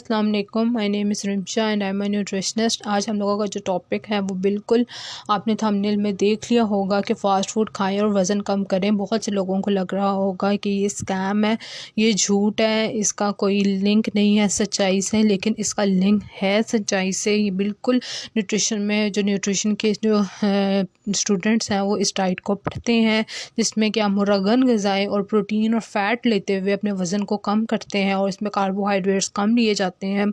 अस्सलाम वालेकुम, my name is Rimsha and I am a nutritionist. आज हम लोगों का जो टॉपिक है वो बिल्कुल आपने थंबनेल में देख लिया होगा कि फ़ास्ट फूड खाएं और वज़न कम करें। बहुत से लोगों को लग रहा होगा कि ये स्कैम है, ये झूठ है, इसका कोई लिंक नहीं है सच्चाई से, लेकिन इसका लिंक है सच्चाई से। ये बिल्कुल न्यूट्रिशन में जो न्यूट्रिशन के जो स्टूडेंट्स हैं वो इस डाइट को पढ़ते हैं, जिसमें कि आप मुरगन ग़िज़ाएँ और प्रोटीन और फ़ैट लेते हुए अपने वज़न को कम करते हैं और इसमें कार्बोहाइड्रेट्स कम लिए जाते हैं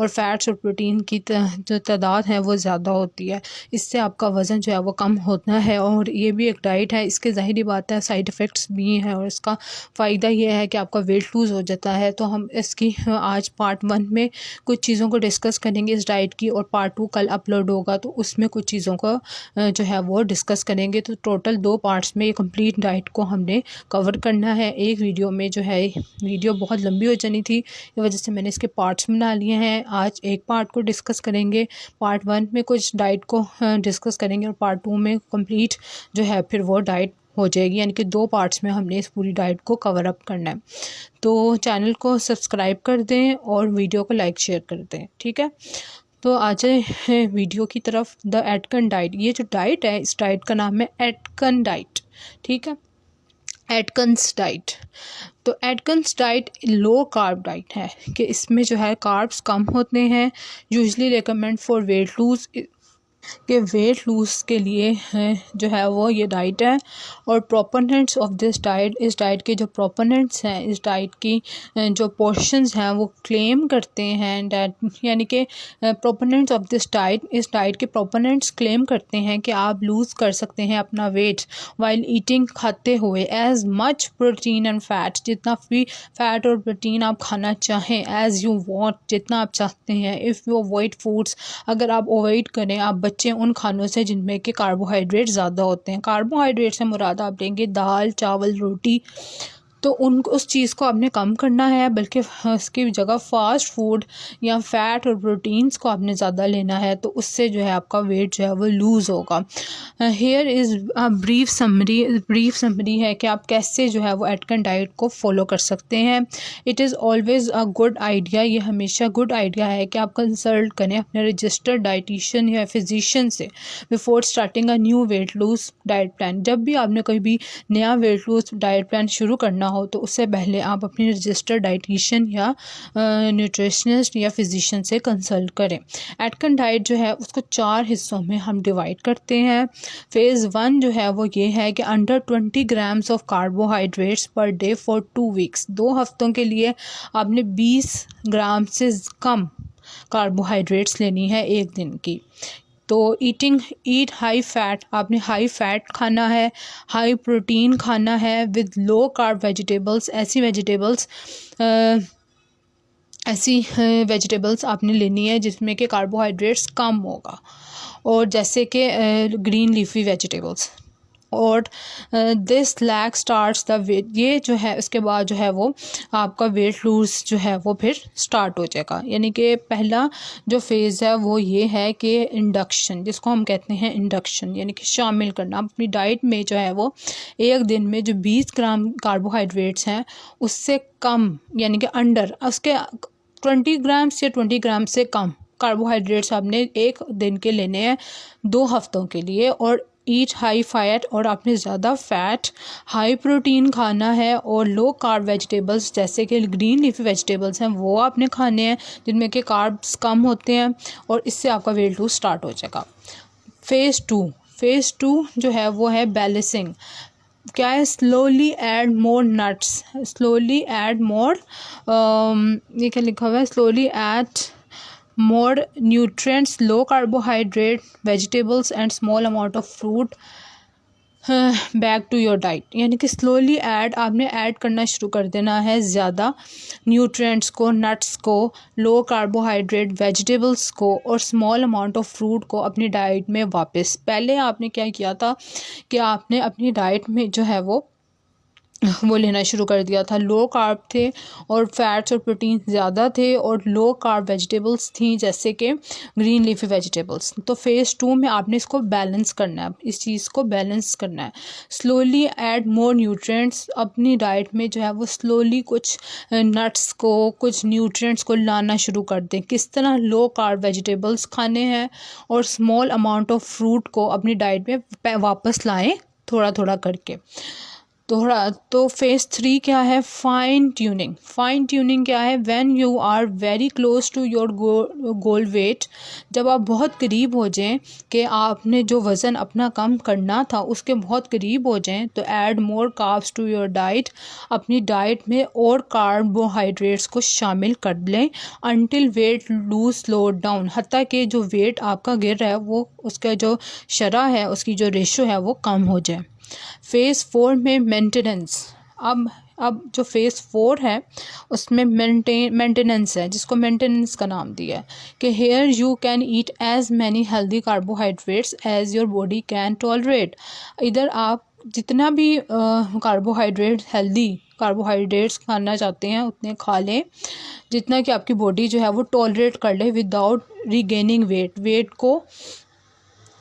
और फ़ैट्स और प्रोटीन की जो तादाद है वो ज़्यादा होती है। इससे आपका वज़न जो है वो कम होता है और ये भी एक डाइट है। इसके ज़ाहिरी बात है साइड इफ़ेक्ट्स भी हैं और इसका फ़ायदा ये है कि आपका वेट लूज़ हो जाता है। तो हम इसकी आज पार्ट 1 में कुछ चीज़ों को डिस्कस करेंगे इस डाइट की, और पार्ट 2 कल अपलोड होगा तो उसमें कुछ चीज़ों को जो है वो डिस्कस करेंगे। तो टोटल 2 पार्ट्स में ये कंप्लीट डाइट को हमने कवर करना है। एक वीडियो में जो है वीडियो बहुत लंबी हो जानी थी, इस वजह से मैंने इसके पार्ट्स बना लिए हैं। आज एक पार्ट को डिस्कस करेंगे, पार्ट 1 में कुछ डाइट को डिस्कस करेंगे और पार्ट 2 में कंप्लीट जो है फिर वो डाइट हो जाएगी। यानी कि 2 पार्ट्स में हमने इस पूरी डाइट को कवर अप करना है। तो चैनल को सब्सक्राइब कर दें और वीडियो को लाइक शेयर कर दें, ठीक है। तो आ जाए वीडियो की तरफ। द एटकन डाइट, ये जो डाइट है इस डाइट का नाम है एटकन डाइट, ठीक है, एटकन्स डाइट। तो एटकन्स डाइट लो कार्ब डाइट है कि इसमें जो है कार्ब्स कम होते हैं। Usually recommend for weight lose के वेट लूज़ के लिए जो है वो ये डाइट है। और प्रोपोनेंट्स ऑफ दिस डाइट, इस डाइट के जो प्रोपोनेंट्स हैं, इस डाइट की जो पोर्शंस हैं वो क्लेम करते हैं डैट, यानी कि प्रोपोनेंट्स ऑफ दिस डाइट, इस डाइट के प्रोपोनेंट्स क्लेम करते हैं कि आप लूज़ कर सकते हैं अपना वेट वाइल ईटिंग, खाते हुए as much protein and fat, जितना भी फैट और प्रोटीन आप खाना चाहें, एज़ यू वांट, जितना आप चाहते हैं। इफ़ यू अवॉइड फूड्स, अगर आप अवॉइड करें, आप बच्चे उन खानों से जिनमें कि कार्बोहाइड्रेट ज़्यादा होते हैं। कार्बोहाइड्रेट से मुराद आप लेंगे दाल, चावल, रोटी, तो उस चीज़ को आपने कम करना है, बल्कि उसकी जगह फ़ास्ट फूड या फ़ैट और प्रोटीन्स को आपने ज़्यादा लेना है, तो उससे जो है आपका वेट जो है वो लूज़ होगा। हेयर इज़ ब्रीफ समरी है कि आप कैसे जो है वो एटकन डाइट को फॉलो कर सकते हैं। It is always a good idea, ये हमेशा गुड आइडिया है कि आप कंसल्ट करें अपने रजिस्टर्ड डाइटिशियन या फिजिशियन से before starting a new weight lose diet plan. जब भी आपने कोई भी नया वेट लूज़ डाइट प्लान शुरू करना हो तो उससे पहले आप अपनी रजिस्टर्ड डाइटिशियन या न्यूट्रिशनिस्ट या फिजिशियन से कंसल्ट करें। एटकन डाइट जो है उसको 4 हिस्सों में हम डिवाइड करते हैं। फेज़ 1 जो है वो ये है कि under 20 grams of carbohydrates per day for 2 weeks, 2 हफ्तों के लिए आपने 20 ग्राम से कम कार्बोहाइड्रेट्स लेनी है एक दिन की। तो ईट हाई फैट, आपने हाई फैट खाना है, हाई प्रोटीन खाना है विद लो कार्ब वेजिटेबल्स। ऐसी वेजिटेबल्स आपने लेनी है जिसमें कि कार्बोहाइड्रेट्स कम होगा, और जैसे कि ग्रीन लीफी वेजिटेबल्स। और this lag starts the weight, ये जो है उसके बाद जो है वो आपका वेट लूज़ जो है वो फिर स्टार्ट हो जाएगा। यानी कि पहला जो फेज़ है वो ये है कि इंडक्शन, जिसको हम कहते हैं इंडक्शन, यानी कि शामिल करना अपनी डाइट में जो है वो एक दिन में जो 20 ग्राम कार्बोहाइड्रेट्स हैं उससे कम, यानी कि अंडर उसके 20 ग्राम्स या 20 ग्राम से कम कार्बोहाइड्रेट्स आपने एक दिन के लेने हैं 2 हफ्तों के लिए। और ईट हाई फैट, और आपने ज़्यादा फैट, हाई प्रोटीन खाना है, और लो कार्ब वेजिटेबल्स जैसे कि ग्रीन लीफी वेजिटेबल्स हैं वो आपने खाने हैं जिनमें कि कार्ब्स कम होते हैं, और इससे आपका वेट लूज स्टार्ट हो जाएगा। फेज़ टू जो है वो है बैलेंसिंग। क्या है? Slowly add more nuts, slowly add more, ये क्या लिखा हुआ है, slowly add more nutrients, low carbohydrate vegetables and small amount of fruit back to your diet. यानी कि स्लोली आपने ऐड करना शुरू कर देना है ज़्यादा न्यूट्रिएंट्स को, नट्स को, लो कार्बोहाइड्रेट वेजिटेबल्स को और स्मॉल अमाउंट ऑफ फ्रूट को अपनी डाइट में वापस। पहले आपने क्या किया था कि आपने अपनी डाइट में जो है वो वो लेना शुरू कर दिया था। लो कार्ब थे और फैट्स और प्रोटीन ज़्यादा थे, और लो कार्ब वेजिटेबल्स थी जैसे कि ग्रीन लीफी वेजिटेबल्स। तो फ़ेज़ 2 में आपने इसको बैलेंस करना है, इस चीज़ को बैलेंस करना है। स्लोली ऐड मोर न्यूट्रिएंट्स, अपनी डाइट में जो है वो स्लोली कुछ नट्स को, कुछ न्यूट्रिएंट्स को लाना शुरू कर दें। किस तरह? लो कार्ब वेजिटेबल्स खाने हैं और स्मॉल अमाउंट ऑफ फ्रूट को अपनी डाइट में वापस लाएँ थोड़ा थोड़ा करके। तो फेज़ 3 क्या है? Fine tuning. फाइन ट्यूनिंग क्या है? When you are very close to your goal weight, जब आप बहुत करीब हो जाएं कि आपने जो वज़न अपना कम करना था उसके बहुत करीब हो जाएं, तो add more carbs to your diet, अपनी डाइट में और कार्बोहाइड्रेट्स को शामिल कर लें until weight lose slow down, हत्ता कि जो वेट आपका गिर रहा है वो, उसका जो शरह है, उसकी जो रेशो है वो कम हो जाए। फ़ेज़ 4 में मेंटेनेंस। अब जो फ़ेज़ 4 है उसमें मेंटेनेंस है, जिसको मेंटेनेंस का नाम दिया है कि here you can eat as many healthy carbohydrates as your body can tolerate. इधर आप जितना भी कार्बोहाइड्रेट, हेल्दी कार्बोहाइड्रेट्स खाना चाहते हैं उतने खा लें जितना कि आपकी बॉडी जो है वो टॉलरेट कर ले, विदाउट रीगेनिंग वेट को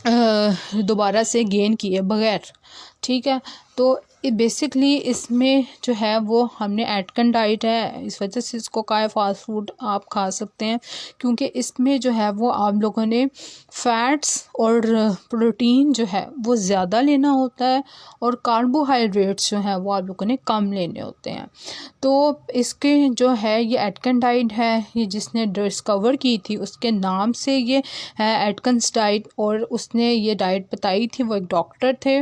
दोबारा से गेन किए बगैर। ठीक है, तो बेसिकली इसमें जो है वो हमने एटकन डाइट है, इस वजह से इसको कहा है फास्ट फूड आप खा सकते हैं, क्योंकि इसमें जो है वो आप लोगों ने फ़ैट्स और प्रोटीन जो है वो ज़्यादा लेना होता है और कार्बोहाइड्रेट्स जो है वो आप लोगों ने कम लेने होते हैं। तो इसके जो है ये एटकन डाइट है, ये जिसने डिस्कवर की थी उसके नाम से ये है एटकन्स डाइट, और उसने ये डाइट बताई थी, वो एक डॉक्टर थे।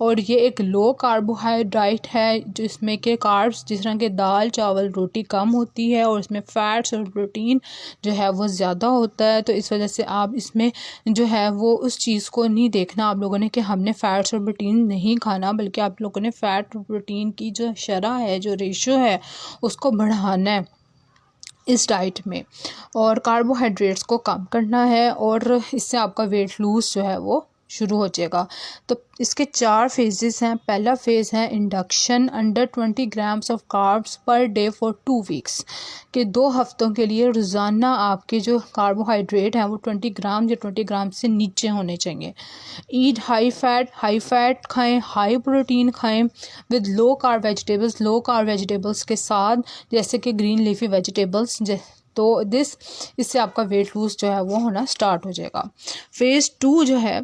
और ये एक लो कार्बोहाइड्रेट है जिसमें के कार्ब्स जिस तरह के दाल चावल रोटी कम होती है, और इसमें फ़ैट्स और प्रोटीन जो है वो ज़्यादा होता है। तो इस वजह से आप इसमें जो है वो उस चीज़ को नहीं देखना आप लोगों ने कि हमने फ़ैट्स और प्रोटीन नहीं खाना, बल्कि आप लोगों ने फ़ैट और प्रोटीन की जो शरह है, जो रेशो है, उसको बढ़ाना है इस डाइट में, और कार्बोहाइड्रेट्स को कम करना है, और इससे आपका वेट लूज़ जो है वो शुरू हो जाएगा। तो इसके 4 फेजेस हैं। पहला फ़ेज़ है induction, under 20 grams of carbs per day for 2 weeks, के 2 हफ्तों के लिए रोज़ाना आपके जो कार्बोहाइड्रेट हैं वो 20 ग्राम या 20 ग्राम से नीचे होने चाहिए। ईट हाई फैट खाएं, हाई प्रोटीन खाएं विद लो कार्ब वेजिटेबल्स के साथ, जैसे कि ग्रीन लीफी वेजिटेबल्स। तो इससे आपका वेट लूज़ जो है वो होना स्टार्ट हो जाएगा। फ़ेज़ 2 जो है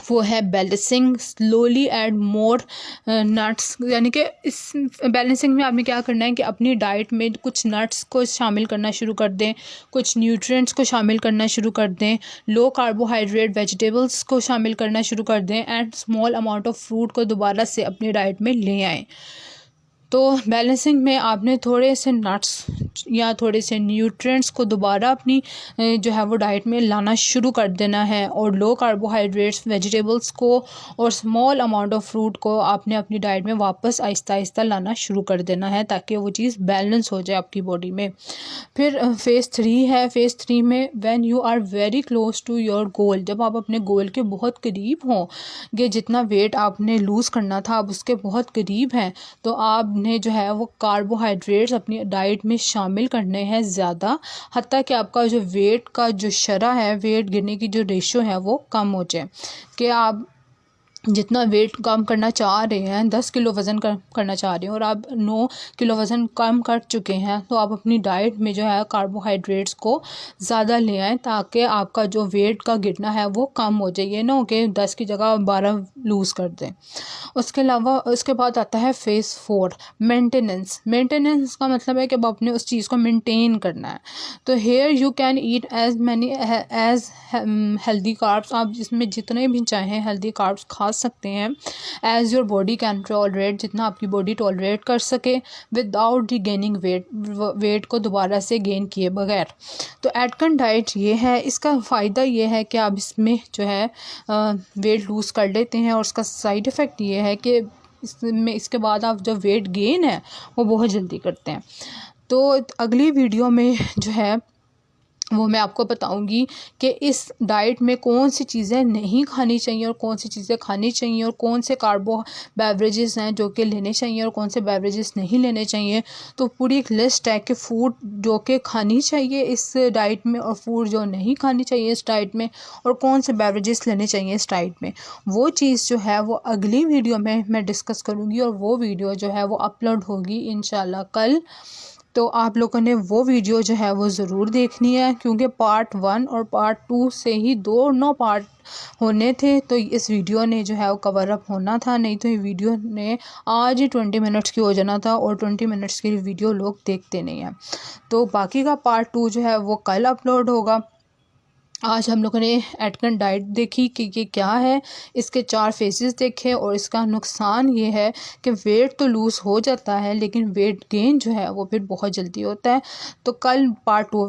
वो है balancing, slowly add more nuts, यानी कि इस बैलेंसिंग में आपने क्या करना है कि अपनी डाइट में कुछ नट्स को शामिल करना शुरू कर दें, कुछ न्यूट्रिएंट्स को शामिल करना शुरू कर दें, लो कार्बोहाइड्रेट वेजिटेबल्स को शामिल करना शुरू कर दें, and small amount of fruit को दोबारा से अपनी डाइट में ले आएँ। तो बैलेंसिंग में आपने थोड़े से नट्स या थोड़े से न्यूट्रिएंट्स को दोबारा अपनी जो है वो डाइट में लाना शुरू कर देना है, और लो कार्बोहाइड्रेट्स वेजिटेबल्स को और स्मॉल अमाउंट ऑफ फ्रूट को आपने अपनी डाइट में वापस आहिस्ता आहिस्ता लाना शुरू कर देना है, ताकि वो चीज़ बैलेंस हो जाए आपकी बॉडी में। फिर फ़ेज़ 3 है। फ़ेज़ 3 में when you are very close to your goal, जब आप अपने गोल के बहुत करीब हों, ये जितना वेट आपने लूज़ करना था आप उसके बहुत करीब हैं, तो आपने जो है वो कार्बोहाइड्रेट्स अपनी डाइट में शामिल करने हैं ज़्यादा, हत्ता कि आपका जो वेट का जो शरह है, वेट गिरने की जो रेशो है वो कम हो जाए, कि आप जितना वेट कम करना चाह रहे हैं, 10 किलो वज़न करना चाह रहे हैं और आप 9 किलो वज़न कम कर चुके हैं, तो आप अपनी डाइट में जो है कार्बोहाइड्रेट्स को ज़्यादा ले आएँ, ताकि आपका जो वेट का गिरना है वो कम हो जाए, ये ना हो कि 10 की जगह 12 लूज़ कर दें। उसके अलावा उसके बाद आता है फ़ेज़ 4 मेंटेनेंस। मेंटेनेंस का मतलब है कि अब आपने उस चीज़ को मेंटेन करना है। तो here you can eat as many as healthy carbs, आप जिसमें जितने भी चाहें हेल्दी कार्ब्स खा सकते हैं, as your body can tolerate, जितना आपकी बॉडी टॉलरेट कर सके, विदाउट रीगेनिंग वेट को दोबारा से गेन किए बगैर। तो एटकन डाइट ये है, इसका फ़ायदा ये है कि आप इसमें जो है वेट लूज़ कर लेते हैं, और उसका साइड इफ़ेक्ट ये है कि इसके बाद आप जो वेट गेन है वो बहुत जल्दी करते हैं। तो अगली वीडियो में जो है वो मैं आपको बताऊंगी कि इस डाइट में कौन सी चीज़ें नहीं खानी चाहिए और कौन सी चीज़ें खानी चाहिए और कौन से कार्बो बेवरेजेस हैं जो कि लेने चाहिए और कौन से बेवरेजेस नहीं लेने चाहिए। तो पूरी एक लिस्ट है कि फ़ूड जो कि खानी चाहिए इस डाइट में और फूड जो नहीं खानी चाहिए इस डाइट में और कौन से बेवरेजेस लेने चाहिए इस डाइट में। वो चीज़ जो है वो अगली वीडियो में मैं डिस्कस करूँगी और वो वीडियो जो है वो अपलोड होगी इंशाल्लाह कल। तो आप लोगों ने वो वीडियो जो है वो ज़रूर देखनी है, क्योंकि पार्ट 1 और पार्ट 2 से ही दोनों पार्ट होने थे। तो इस वीडियो ने जो है वो कवर अप होना था, नहीं तो ये वीडियो ने आज ही 20 मिनट्स की हो जाना था और 20 मिनट्स की वीडियो लोग देखते नहीं हैं। तो बाकी का पार्ट 2 जो है वो कल अपलोड होगा। आज हम लोगों ने एटकन डाइट देखी कि ये क्या है, इसके 4 फेसेस देखे और इसका नुकसान ये है कि वेट तो लूज़ हो जाता है लेकिन वेट गेन जो है वो फिर बहुत जल्दी होता है। तो कल पार्ट 2